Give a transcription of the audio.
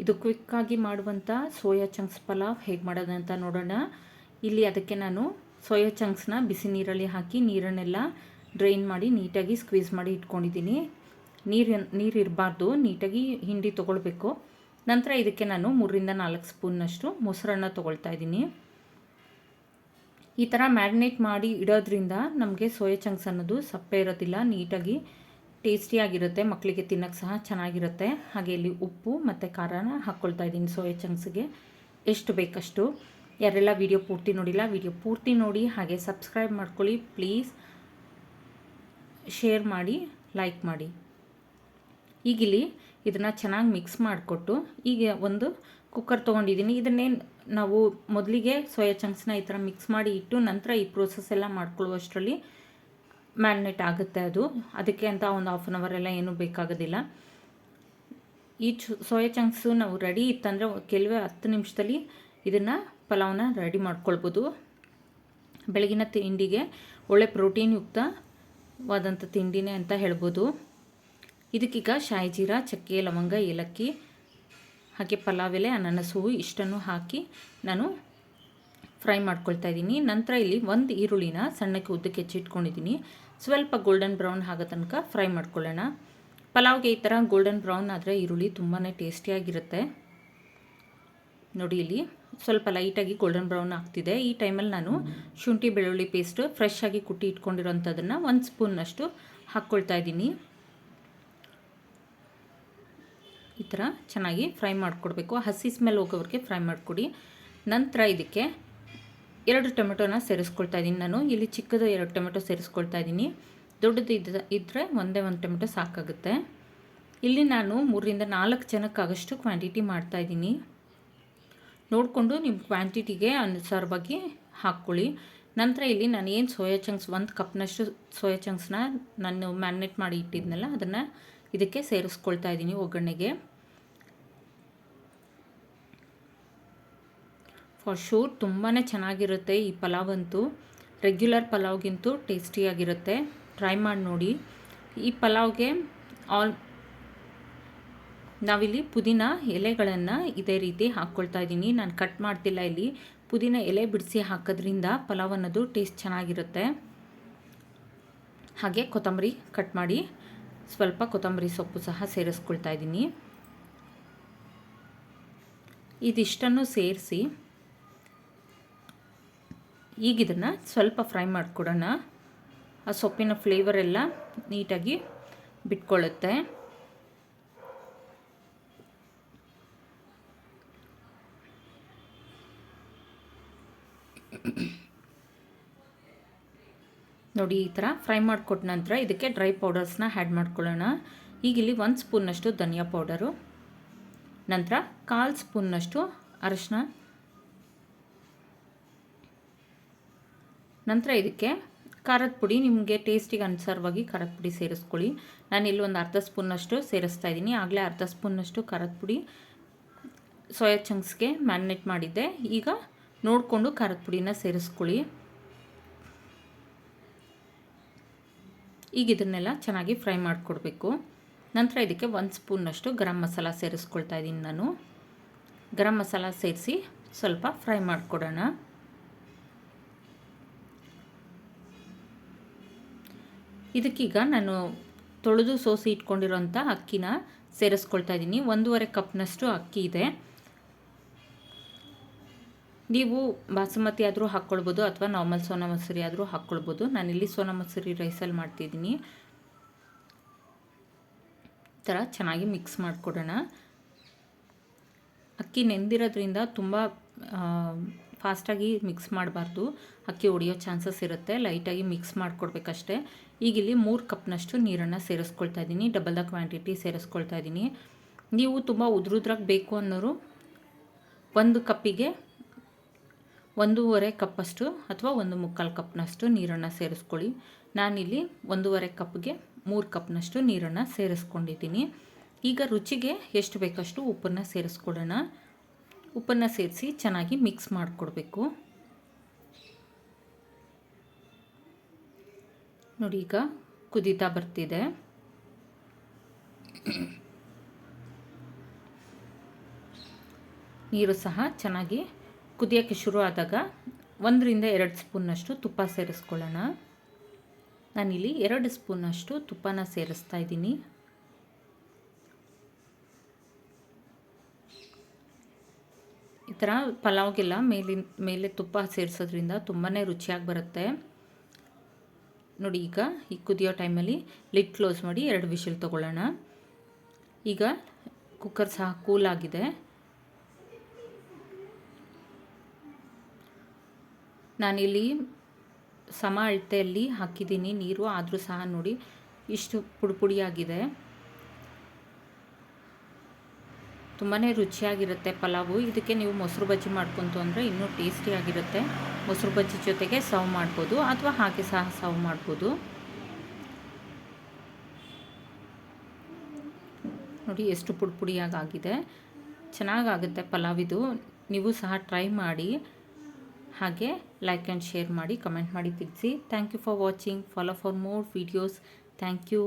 ಇದು ಕ್ವಿಕ್ಕಾಗಿ ಮಾಡುವಂಥ soya chunks pulao ಹೇಗೆ ಮಾಡೋದಂತ ನೋಡೋಣ. ಇಲ್ಲಿ ಅದಕ್ಕೆ ನಾನು ಸೋಯಾ ಚಂಕ್ಸ್ನ ಬಿಸಿ ನೀರಲ್ಲಿ ಹಾಕಿ ನೀರನ್ನೆಲ್ಲ ಡ್ರೈನ್ ಮಾಡಿ ನೀಟಾಗಿ ಸ್ಕ್ವೀಸ್ ಮಾಡಿ ಇಟ್ಕೊಂಡಿದ್ದೀನಿ. ನೀರು ಇರಬಾರ್ದು, ನೀಟಾಗಿ ಹಿಂಡಿ ತೊಗೊಳ್ಬೇಕು. ನಂತರ ಇದಕ್ಕೆ ನಾನು 3-4 ಸ್ಪೂನ್ನಷ್ಟು ಮೊಸರನ್ನ ತೊಗೊಳ್ತಾ ಇದ್ದೀನಿ. ಈ ಥರ ಮ್ಯಾರಿನೇಟ್ ಮಾಡಿ ಇಡೋದ್ರಿಂದ ನಮಗೆ ಸೋಯಾ ಚಂಕ್ಸ್ ಅನ್ನೋದು ಸಪ್ಪೆ ಇರೋದಿಲ್ಲ, ನೀಟಾಗಿ ಟೇಸ್ಟಿಯಾಗಿರುತ್ತೆ, ಮಕ್ಕಳಿಗೆ ತಿನ್ನೋಕ್ಕೆ ಸಹ ಚೆನ್ನಾಗಿರುತ್ತೆ. ಹಾಗೆ ಇಲ್ಲಿ ಉಪ್ಪು ಮತ್ತು ಖಾರನ ಹಾಕ್ಕೊಳ್ತಾ ಇದ್ದೀನಿ ಸೋಯಾ ಚಂಕ್ಸ್ಗೆ ಎಷ್ಟು ಬೇಕಷ್ಟು. ಯಾರೆಲ್ಲ ವಿಡಿಯೋ ಪೂರ್ತಿ ನೋಡಿಲ್ಲ, ವಿಡಿಯೋ ಪೂರ್ತಿ ನೋಡಿ, ಹಾಗೆ ಸಬ್ಸ್ಕ್ರೈಬ್ ಮಾಡ್ಕೊಳ್ಳಿ ಪ್ಲೀಸ್, ಶೇರ್ ಮಾಡಿ, ಲೈಕ್ ಮಾಡಿ. ಈಗಿಲ್ಲಿ ಇದನ್ನು ಚೆನ್ನಾಗಿ ಮಿಕ್ಸ್ ಮಾಡಿಕೊಟ್ಟು ಈಗ ಒಂದು ಕುಕ್ಕರ್ ತೊಗೊಂಡಿದ್ದೀನಿ. ಇದನ್ನೇ ನಾವು ಮೊದಲಿಗೆ ಸೋಯಾ ಚಂಕ್ಸ್ನ ಈ ಥರ ಮಿಕ್ಸ್ ಮಾಡಿ ಇಟ್ಟು ನಂತರ ಈ ಪ್ರೋಸೆಸ್ ಎಲ್ಲ ಮಾಡ್ಕೊಳ್ಳುವಷ್ಟರಲ್ಲಿ ಮ್ಯಾರಿನೇಟ್ ಆಗುತ್ತೆ. ಅದಕ್ಕೆ ಅಂತ ಒಂದು ಹಾಫ್ ಆನ್ ಅವರ್ ಎಲ್ಲ ಏನೂ ಬೇಕಾಗೋದಿಲ್ಲ. ಈ ಸೋಯಾ ಚಂಕ್ಸು ನಾವು ರೆಡಿ ಇತ್ತಂದರೆ ಕೆಲವೇ 10 ನಿಮಿಷದಲ್ಲಿ ಇದನ್ನು ಪಲಾವ್ನ ರೆಡಿ ಮಾಡ್ಕೊಳ್ಬೋದು. ಬೆಳಗಿನ ತಿಂಡಿಗೆ ಒಳ್ಳೆ ಪ್ರೋಟೀನ್ ಯುಕ್ತವಾದಂಥ ತಿಂಡಿನೇ ಅಂತ ಹೇಳ್ಬೋದು. ಇದಕ್ಕೀಗ ಶಾಯಿ ಜೀರಾ, ಚಕ್ಕೆ, ಲವಂಗ, ಏಲಕ್ಕಿ, ಹಾಗೆ ಪಲಾವ್ ಎಲೆ, ಅನಾನಸ್ ಹೂವು ಇಷ್ಟನ್ನು ಹಾಕಿ ನಾನು ಫ್ರೈ ಮಾಡ್ಕೊಳ್ತಾ ಇದ್ದೀನಿ. ನಂತರ ಇಲ್ಲಿ ಒಂದು ಈರುಳ್ಳಿನ ಸಣ್ಣಕ್ಕೆ ಉದ್ದಕ್ಕೆ ಹೆಚ್ಚಿಟ್ಕೊಂಡಿದ್ದೀನಿ. ಸ್ವಲ್ಪ ಗೋಲ್ಡನ್ ಬ್ರೌನ್ ಆಗೋ ತನಕ ಫ್ರೈ ಮಾಡ್ಕೊಳ್ಳೋಣ. ಪಲಾವ್ಗೆ ಈ ಥರ ಗೋಲ್ಡನ್ ಬ್ರೌನ್ ಆದರೆ ಈರುಳ್ಳಿ ತುಂಬಾ ಟೇಸ್ಟಿಯಾಗಿರುತ್ತೆ. ನೋಡಿ ಇಲ್ಲಿ ಸ್ವಲ್ಪ ಲೈಟಾಗಿ ಗೋಲ್ಡನ್ ಬ್ರೌನ್ ಆಗ್ತಿದೆ. ಈ ಟೈಮಲ್ಲಿ ನಾನು ಶುಂಠಿ ಬೆಳ್ಳುಳ್ಳಿ ಪೇಸ್ಟ್ ಫ್ರೆಶ್ ಆಗಿ ಕುಟ್ಟಿ ಇಟ್ಕೊಂಡಿರೋಂಥದ್ದನ್ನು 1 ಸ್ಪೂನ್ನಷ್ಟು ಹಾಕ್ಕೊಳ್ತಾ ಇದ್ದೀನಿ. ಈ ಥರ ಚೆನ್ನಾಗಿ ಫ್ರೈ ಮಾಡಿಕೊಡ್ಬೇಕು, ಹಸಿ ಸ್ಮೆಲ್ ಹೋಗೋವರೆಗೆ ಫ್ರೈ ಮಾಡಿಕೊಡಿ. ನಂತರ ಇದಕ್ಕೆ 2 ಟೊಮೆಟೊನ ಸೇರಿಸ್ಕೊಳ್ತಾ ಇದ್ದೀನಿ. ನಾನು ಇಲ್ಲಿ ಚಿಕ್ಕದು 2 ಟೊಮೆಟೊ ಸೇರಿಸ್ಕೊಳ್ತಾ ಇದ್ದೀನಿ. ದೊಡ್ಡದು ಇದ್ದರೆ ಒಂದೇ ಒಂದು ಟೊಮೆಟೊ ಸಾಕಾಗುತ್ತೆ. ಇಲ್ಲಿ ನಾನು 3-4 ಜನಕ್ಕಾಗಷ್ಟು ಕ್ವಾಂಟಿಟಿ ಮಾಡ್ತಾಯಿದ್ದೀನಿ. ನೋಡಿಕೊಂಡು ನಿಮ್ಮ ಕ್ವಾಂಟಿಟಿಗೆ ಅನುಸಾರವಾಗಿ ಹಾಕ್ಕೊಳ್ಳಿ. ನಂತರ ಇಲ್ಲಿ ನಾನು ಏನು ಸೋಯಾ ಚಂಕ್ಸ್ 1 ಕಪ್ನಷ್ಟು ಸೋಯಾ ಚಂಕ್ಸ್ನ ನಾನು ಮ್ಯಾರಿನೇಟ್ ಮಾಡಿ ಇಟ್ಟಿದ್ನಲ್ಲ ಅದನ್ನು ಇದಕ್ಕೆ ಸೇರಿಸ್ಕೊಳ್ತಾ ಇದ್ದೀನಿ ಒಗ್ಗರಣೆಗೆ. ಫಾರ್ ಶೂರ್ ತುಂಬಾ ಚೆನ್ನಾಗಿರುತ್ತೆ ಈ ಪಲಾವ್ ಅಂತೂ, ರೆಗ್ಯುಲರ್ ಪಲಾವ್ಗಿಂತೂ ಟೇಸ್ಟಿಯಾಗಿರುತ್ತೆ. ಟ್ರೈ ಮಾಡಿ ನೋಡಿ. ಈ ಪಲಾವ್ಗೆ ನಾವಿಲ್ಲಿ ಪುದೀನ ಎಲೆಗಳನ್ನು ಇದೇ ರೀತಿ ಹಾಕ್ಕೊಳ್ತಾ ಇದ್ದೀನಿ. ನಾನು ಕಟ್ ಮಾಡ್ತಿಲ್ಲ, ಇಲ್ಲಿ ಪುದೀನ ಎಲೆ ಬಿಡಿಸಿ ಹಾಕೋದ್ರಿಂದ ಪಲಾವ್ ಅನ್ನೋದು ಟೇಸ್ಟ್ ಚೆನ್ನಾಗಿರುತ್ತೆ. ಹಾಗೆ ಕೊತ್ತಂಬರಿ ಕಟ್ ಮಾಡಿ ಸ್ವಲ್ಪ ಕೊತ್ತಂಬರಿ ಸೊಪ್ಪು ಸಹ ಸೇರಿಸ್ಕೊಳ್ತಾ ಇದ್ದೀನಿ. ಇದಿಷ್ಟನ್ನು ಸೇರಿಸಿ ಈಗ ಇದನ್ನು ಸ್ವಲ್ಪ ಫ್ರೈ ಮಾಡಿಕೊಡೋಣ. ಆ ಸೊಪ್ಪಿನ ಫ್ಲೇವರ್ ಎಲ್ಲ ನೀಟಾಗಿ ಬಿಟ್ಕೊಳ್ಳುತ್ತೆ. ನೋಡಿ ಈ ಥರ ಫ್ರೈ ಮಾಡಿಕೊಟ್ಟ ನಂತರ ಇದಕ್ಕೆ ಡ್ರೈ ಪೌಡರ್ಸ್ನ ಆ್ಯಡ್ ಮಾಡ್ಕೊಳ್ಳೋಣ. ಈಗ ಇಲ್ಲಿ 1 ಸ್ಪೂನ್ನಷ್ಟು ಧನಿಯಾ ಪೌಡರು, ನಂತರ 1/4 ಸ್ಪೂನ್ನಷ್ಟು ಅರಿಶಿನ, ನಂತರ ಇದಕ್ಕೆ ಖಾರದ ಪುಡಿ, ನಿಮಗೆ ಟೇಸ್ಟಿಗೆ ಅನುಸಾರವಾಗಿ ಖಾರದ ಪುಡಿ ಸೇರಿಸ್ಕೊಳ್ಳಿ. ನಾನಿಲ್ಲಿ ಒಂದು ಅರ್ಧ ಸ್ಪೂನ್ನಷ್ಟು ಸೇರಿಸ್ತಾ ಇದ್ದೀನಿ. ಆಗಲೇ ಅರ್ಧ ಸ್ಪೂನ್ನಷ್ಟು ಖಾರದ ಪುಡಿ ಸೋಯಾ ಚಂಕ್ಸ್ಗೆ ಮ್ಯಾರಿನೇಟ್ ಮಾಡಿದ್ದೆ. ಈಗ ನೋಡಿಕೊಂಡು ಖಾರದ ಪುಡಿನ ಸೇರಿಸ್ಕೊಳ್ಳಿ. ಈಗ ಇದನ್ನೆಲ್ಲ ಚೆನ್ನಾಗಿ ಫ್ರೈ ಮಾಡಿಕೊಡ್ಬೇಕು. ನಂತರ ಇದಕ್ಕೆ 1 ಸ್ಪೂನ್ನಷ್ಟು ಗರಂ ಮಸಾಲ ಸೇರಿಸ್ಕೊಳ್ತಾ ಇದ್ದೀನಿ ನಾನು. ಗರಂ ಮಸಾಲ ಸೇರಿಸಿ ಸ್ವಲ್ಪ ಫ್ರೈ ಮಾಡಿಕೊಡೋಣ. ಇದಕ್ಕೀಗ ನಾನು ತೊಳೆದು ಸೋಸಿ ಇಟ್ಕೊಂಡಿರೋಂಥ ಅಕ್ಕಿನ ಸೇರಿಸ್ಕೊಳ್ತಾ ಇದ್ದೀನಿ. 1.5 ಕಪ್ನಷ್ಟು ಅಕ್ಕಿ ಇದೆ. ನೀವು ಬಾಸುಮತಿ ಆದರೂ ಹಾಕ್ಕೊಳ್ಬೋದು ಅಥವಾ ನಾರ್ಮಲ್ ಸೋನಾ ಮಸೂರಿ ಆದರೂ ಹಾಕ್ಕೊಳ್ಬೋದು. ನಾನಿಲ್ಲಿ ಸೋನಾ ಮಸೂರಿ ರೈಸಲ್ಲಿ ಮಾಡ್ತಿದ್ದೀನಿ. ಈ ಥರ ಚೆನ್ನಾಗಿ ಮಿಕ್ಸ್ ಮಾಡಿಕೊಡೋಣ. ಅಕ್ಕಿ ನೆಂದಿರೋದ್ರಿಂದ ತುಂಬ ಫಾಸ್ಟಾಗಿ ಮಿಕ್ಸ್ ಮಾಡಬಾರ್ದು, ಅಕ್ಕಿ ಒಡೆಯೋ ಚಾನ್ಸಸ್ ಇರುತ್ತೆ. ಲೈಟಾಗಿ ಮಿಕ್ಸ್ ಮಾಡಿಕೊಡ್ಬೇಕಷ್ಟೇ. ಈಗ ಇಲ್ಲಿ 3 ಕಪ್ನಷ್ಟು ನೀರನ್ನು ಸೇರಿಸ್ಕೊಳ್ತಾ ಇದ್ದೀನಿ. ಡಬಲ್ ದ ಕ್ವಾಂಟಿಟಿ ಸೇರಿಸ್ಕೊಳ್ತಾ ಇದ್ದೀನಿ. ನೀವು ತುಂಬ ಉದ್ರುದ್ರಾಗಿ ಬೇಕು ಅನ್ನೋರು 1 ಕಪ್ಪಿಗೆ 1.5 ಕಪ್ಪಷ್ಟು ಅಥವಾ 1/4 ಕಪ್ನಷ್ಟು ನೀರನ್ನು ಸೇರಿಸ್ಕೊಳ್ಳಿ. ನಾನಿಲ್ಲಿ 1.5 ಕಪ್ಗೆ 3 ಕಪ್ನಷ್ಟು ನೀರನ್ನು ಸೇರಿಸ್ಕೊಂಡಿದ್ದೀನಿ. ಈಗ ರುಚಿಗೆ ಎಷ್ಟು ಬೇಕಷ್ಟು ಉಪ್ಪನ್ನು ಸೇರಿಸ್ಕೊಡೋಣ. ಉಪ್ಪನ್ನು ಸೇರಿಸಿ ಚೆನ್ನಾಗಿ ಮಿಕ್ಸ್ ಮಾಡಿಕೊಡ್ಬೇಕು. ನೋಡಿ ಈಗ ಕುದೀತಾ ಬರ್ತಿದೆ. ನೀರು ಸಹ ಚೆನ್ನಾಗಿ ಕುದಿಯೋಕ್ಕೆ ಶುರು ಆದಾಗ 1-2 ಸ್ಪೂನ್ನಷ್ಟು ತುಪ್ಪ ಸೇರಿಸ್ಕೊಳ್ಳೋಣ. ನಾನಿಲ್ಲಿ 2 ಸ್ಪೂನಷ್ಟು ತುಪ್ಪನ ಸೇರಿಸ್ತಾ ಇದ್ದೀನಿ. ಈ ಥರ ಪಲಾವ್ಗೆಲ್ಲ ಮೇಲೆ ತುಪ್ಪ ಸೇರಿಸೋದ್ರಿಂದ ತುಂಬಾ ರುಚಿಯಾಗಿ ಬರುತ್ತೆ ನೋಡಿ. ಈಗ ಈ ಕುದಿಯೋ ಟೈಮಲ್ಲಿ ಲಿಡ್ ಕ್ಲೋಸ್ ಮಾಡಿ 2 ವಿಷಲ್ ತೊಗೊಳ್ಳೋಣ. ಈಗ ಕುಕ್ಕರ್ ಸಹ ಕೂಲ್ ಆಗಿದೆ. ನಾನಿಲ್ಲಿ ಸಮ ಅಳತೆಯಲ್ಲಿ ಹಾಕಿದ್ದೀನಿ ನೀರು, ಆದರೂ ಸಹ ನೋಡಿ ಇಷ್ಟು ಪುಡಿಯಾಗಿದೆ. ತುಂಬಾ ರುಚಿಯಾಗಿರುತ್ತೆ ಪಲಾವು. ಇದಕ್ಕೆ ನೀವು ಮೊಸರು ಬಜ್ಜಿ ಮಾಡ್ಕೊಂತು ಅಂದರೆ ಇನ್ನೂ ಟೇಸ್ಟಿಯಾಗಿರುತ್ತೆ. ಮೊಸರು ಬಜ್ಜಿ ಜೊತೆಗೆ ಸರ್ವ್ ಮಾಡ್ಬೋದು ಅಥವಾ ಹಾಗೆ ಸಹ ಸರ್ವ್ ಮಾಡ್ಬೋದು. ನೋಡಿ ಎಷ್ಟು ಪುಡಿಯಾಗಿದೆ. ಚೆನ್ನಾಗಾಗುತ್ತೆ ಪಲಾವಿದು. ನೀವು ಸಹ ಟ್ರೈ ಮಾಡಿ. ಹಾಗೆ ಲೈಕ್ ಆ್ಯಂಡ್ ಶೇರ್ ಮಾಡಿ, ಕಮೆಂಟ್ ಮಾಡಿ ತಿಳಿಸಿ. Thank you for watching. Follow for more videos. Thank you.